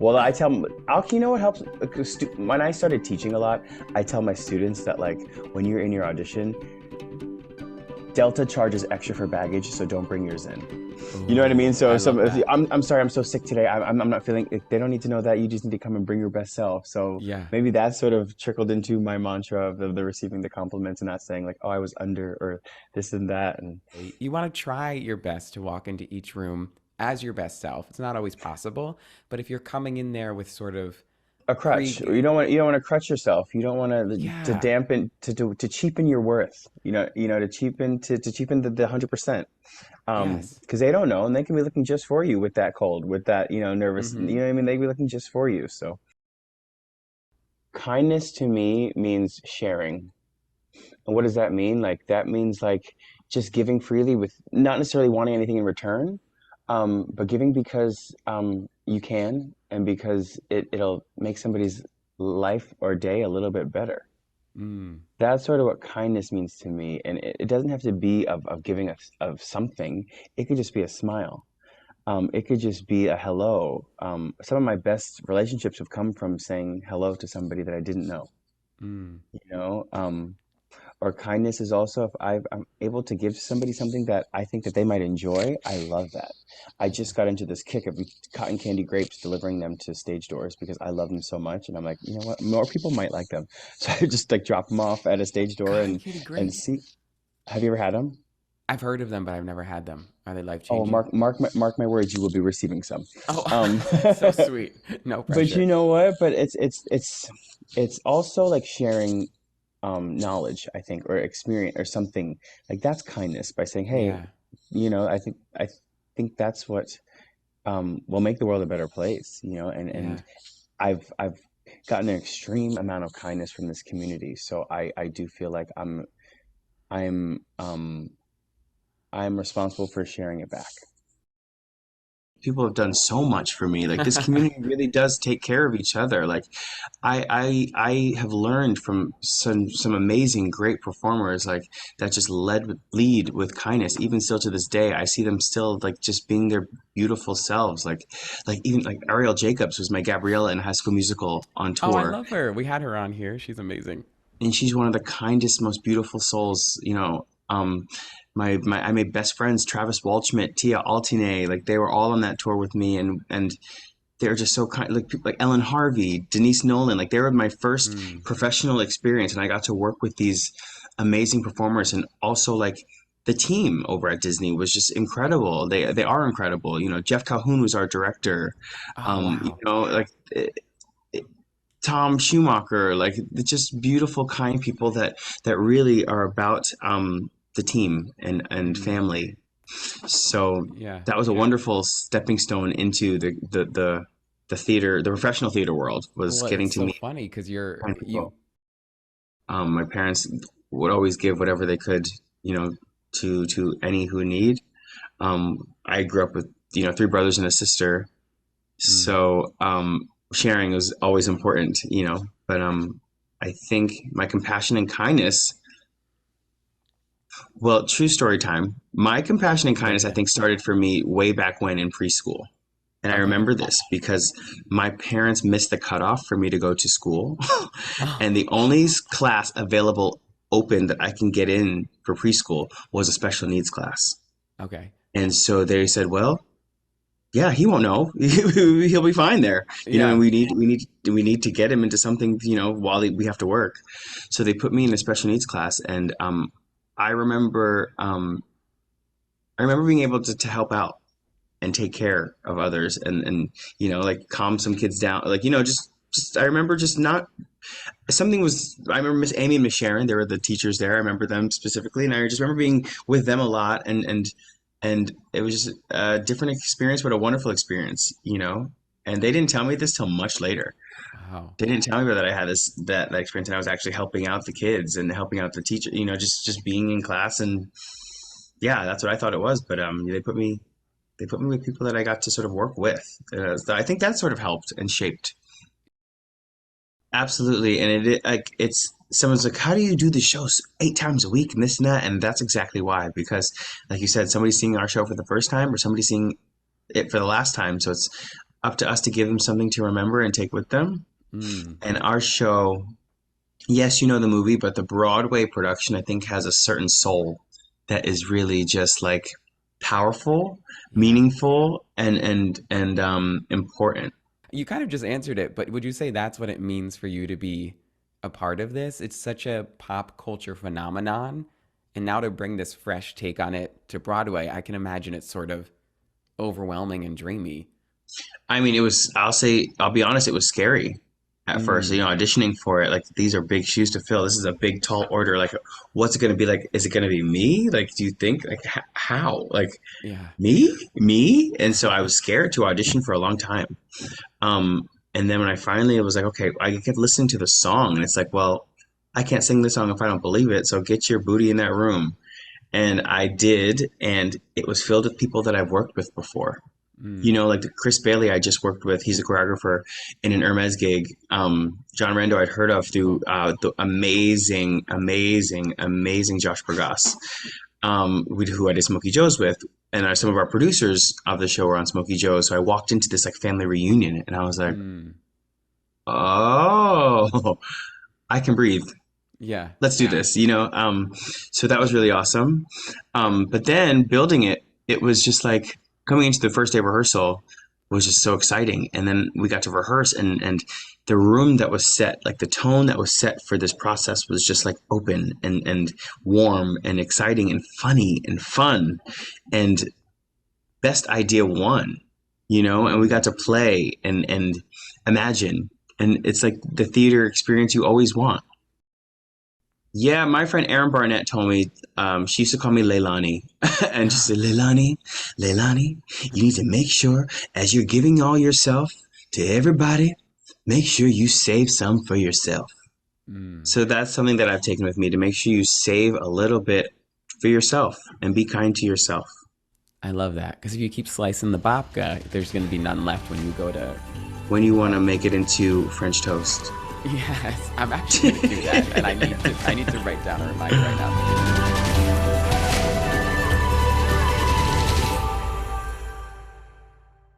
Well, you know what helps? When I started teaching a lot, I tell my students that like when you're in your audition, Delta charges extra for baggage, so don't bring yours in. You know what I mean? Ooh, So I some, love that. I'm sorry, I'm so sick today. I'm not feeling. They don't need to know that. You just need to come and bring your best self. So Yeah. maybe that sort of trickled into my mantra of the receiving the compliments and not saying like, oh, I was under or this and that. And You want to try your best to walk into each room as your best self. It's not always possible, but if you're coming in there with sort of a crutch. pre, You don't want to crutch yourself. You don't want to yeah, dampen to cheapen your worth. To cheapen the 100%. yes. Because they don't know and they can be looking just for you with that cold, with that nervous. You Mm-hmm. know what I mean? They can be looking just for you. So kindness to me means sharing. And what does that mean? Like that means like just giving freely with not necessarily wanting anything in return, but giving because you can and because it'll make somebody's life or day a little bit better. Mm. That's sort of what kindness means to me. And it doesn't have to be of giving of something. It could just be a smile. It could just be a hello. Some of my best relationships have come from saying hello to somebody that I didn't know, Mm. you know? Or kindness is also if I'm able to give somebody something that I think that they might enjoy. I love that. I Yeah. just got into this kick of cotton candy grapes, delivering them to stage doors because I love them so much, and I'm like, you know what, more people might like them, so I just like drop them off at a stage door Cotton and candy grapes. see. Have you ever had them? I've heard of them, but I've never had them. Are they life Oh, changing? mark my words, you will be receiving some. Oh, Um, so sweet. No but pressure. you know what? But it's also like sharing knowledge, I think, or experience or something like that's kindness by saying, hey, Yeah. I think that's what will make the world a better place, and Yeah. I've gotten an extreme amount of kindness from this community, so I do feel like I'm I'm responsible for sharing it back. People have done so much for me. Like this community really does take care of each other. Like I have learned from some amazing great performers like that just lead with kindness. Even still to this day, I see them still like just being their beautiful selves. Like even like Ariel Jacobs was my Gabriella in High School Musical on Oh, I tour, love her. We had her on here. She's amazing. and she's one of the kindest, most beautiful souls. My I made best friends Travis Waldschmidt, Tia Altine, like they were all on that tour with me, and they're just so kind. Like people like Ellen Harvey, Denise Nolan, like they were my first Mm. professional experience, and I got to work with these amazing performers, and also like the team over at Disney was just incredible. They are incredible. Jeff Calhoun was our director. Oh, wow. Like Tom Schumacher, like just beautiful, kind people that really are about the team and Mm. family. So Yeah. that was a wonderful stepping stone into the theater, the professional theater world, was Well, getting it's to so meet funny because kind you, people. My parents would always give whatever they could, you know, to any who need. I grew up with three brothers and a sister, mm, so sharing was always important, But I think my compassion and kindness. Well, true story time. My compassion and yeah, kindness, I yeah. think, started for me way back when in preschool. And I Okay. remember this because my parents missed the cutoff for me to go to school. And Oh, the only class available open that I can get in for preschool was a special needs class. okay. And so they said, well, yeah, he won't know. He'll be fine there, and Yeah. we need to get him into something, while we have to work. So they put me in a special needs class, and I remember, I remember being able to help out and take care of others, and like calm some kids down, like just I remember just not something was. I remember Miss Amy and Miss Sharon. They were the teachers there. I remember them specifically, and I just remember being with them a lot, and it was just a different experience, but a wonderful experience. And they didn't tell me this till much later. Wow. They didn't tell me that I had that experience, and I was actually helping out the kids and helping out the teacher. Just being in class, and yeah, that's what I thought it was. But they put me with people that I got to sort of work with. So I think that sort of helped and shaped. Absolutely, and like someone's like, "How do you do the show 8 times a week and this and that?" And that's exactly why, because, like you said, somebody's seeing our show for the first time or somebody's seeing it for the last time. So it's up to us to give them something to remember and take with them. Mm, And our show, yes, you know the movie, but the Broadway production, I think, has a certain soul that is really just like powerful, yeah. meaningful, and important. You kind of just answered it, but would you say that's what it means for you to be a part of this? It's such a pop culture phenomenon. And now to bring this fresh take on it to Broadway, I can imagine it's sort of overwhelming and dreamy. I mean, it was, I'll be honest, it was scary at first, Mm, auditioning for it. Like, these are big shoes to fill. This is a big, tall order. Like, what's it going to be like? Is it going to be me? Like, do you think, like, how? Like, yeah. me? And so I was scared to audition for a long time. And then when I finally was like, okay, I kept listening to the song, and it's like, well, I can't sing this song if I don't believe it. So get your booty in that room. And I did, and it was filled with people that I've worked with before. Mm, Like the Chris Bailey I just worked with, he's a choreographer in an Hermes gig. John Rando I'd heard of through the amazing Josh Bergas, who I did Smokey Joe's with. And some of our producers of the show were on Smokey Joe's. So I walked into this like family reunion and I was like, mm, oh, I can breathe. yeah. Let's do this. So that was really awesome. But then building it, it was just like coming into the first day of rehearsal was just so exciting. And then we got to rehearse, and the room that was set, like the tone that was set for this process was just like open and warm and exciting and funny and fun. And best idea won, and we got to play and imagine. And it's like the theater experience you always want. Yeah, my friend Erin Barnett told me, she used to call me Leilani. And she said, Leilani, you need to make sure as you're giving all yourself to everybody, make sure you save some for yourself. Mm. So that's something that I've taken with me, to make sure you save a little bit for yourself and be kind to yourself. I love that. Because if you keep slicing the babka, there's going to be none left when you go to. When you want to make it into French toast. Yes, I'm actually going to do that. And I need to write down a reminder right now.